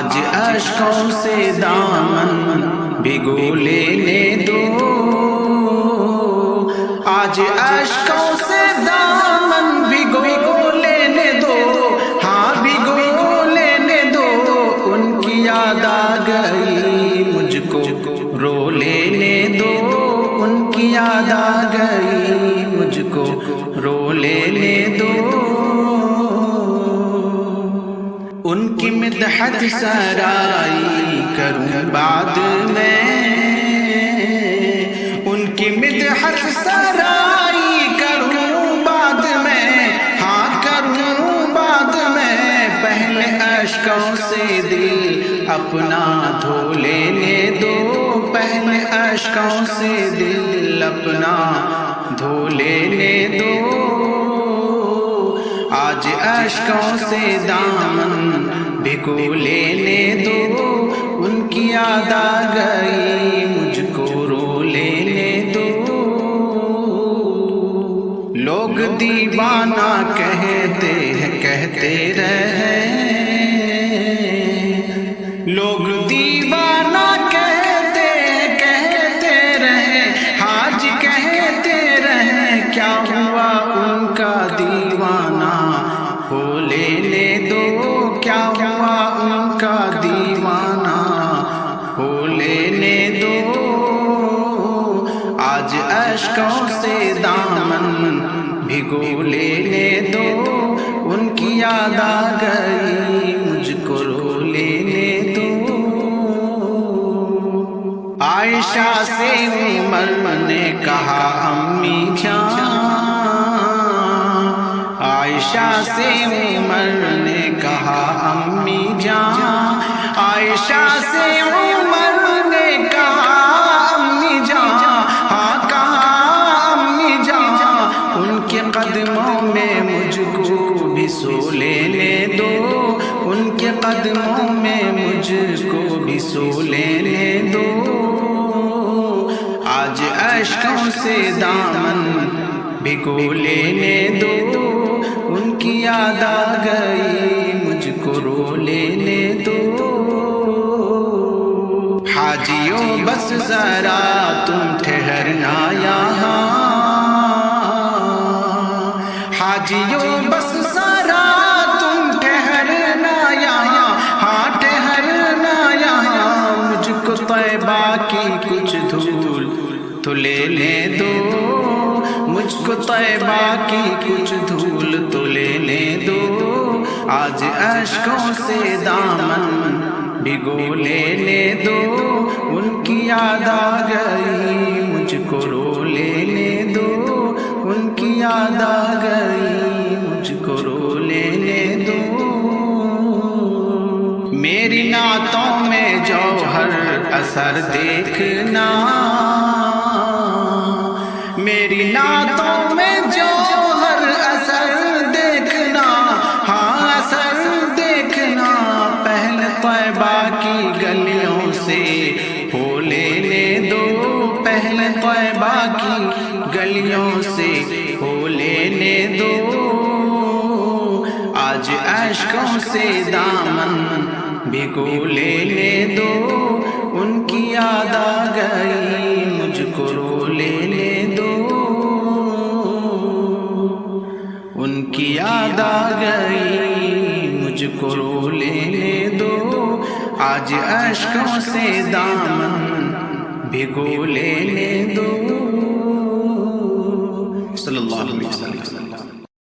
آج اشکوں سے دامن بھگو لینے دو، آج اشکوں سے دامن بھگو لینے دو، ہاں بھگو لینے دو، ان کی یاد آ گئی مجھ کو رو لینے دو، ان کی یاد آ گئی مجھ کو رو لینے دو، ان کی مدحت سرائی کروں بعد میں، ان کی مدحت سرائی کروں بعد میں، ہاں کروں بعد میں، پہلے اشکوں سے دل اپنا دھو لینے دو، پہلے اشکوں سے دل اپنا دھو لینے دو، آج اشکوں سے دامن بھگو لینے دو، ان کی یاد آ گئی مجھ کو رو لینے دو، لوگ دیوانہ کہتے ہیں کہتے رہے، لوگ دیوانہ کہتے ہیں کہتے رہے، حاج کہتے رہے، کیا ہوا ان کا دیوانہ ہو لینے دو، کیا ہوا ان کا دیوانہ ہو لینے دو، آج اشکوں سے دامن بھگو لینے دو، ان کی یاد آ گئی مجھ کو رو لینے دو، عائشہ سے عمر نے کہا امی جان، عائشہ سے عمر نے کہا امی جان، عائشہ سے عمر نے کہا امی جان، ہاں کہا امی جان، ان کے قدموں میں مجھ کو بھی سو لینے دو، ان کے قدموں میں مجھ کو بھی سو لینے دو، آج اشکوں سے دامن بھگو لینے دو، ان کی یاد آ گئی مجھ کو رو لینے دو، حاجیوں بس ذرا تم ٹھہرنا یہاں، حاجیوں بس ذرا تم ٹھہرنا یہاں، ہاں ٹھہرنا یہاں، مجھ کو طیبہ کی کچھ دھول تو لینے دو، مجھ کو طیبہ کی کچھ دھول تو لینے دو، آج اشکوں سے دامن بھگو لینے دو، ان کی یاد آ گئی مجھ کو رو لینے دو، ان کی یاد آ گئی مجھ کو رو لینے دو، میری نعتوں میں جوہر اثر دیکھنا، میری نعتوں میں جوہر اثر دیکھنا، ہاں اثر دیکھنا، پہلے طیبہ کی گلیوں سے ہو لینے دو، پہلے طیبہ کی گلیوں سے ہو لینے دو، آج اشکوں سے دامن بھگو لینے دو، ان کی یاد آ گئی مجھ کو رو لینے دو، ان کی یاد آ گئی مجھ کو رو لینے دو، آج اشکوں سے دامن بھگو لینے دو۔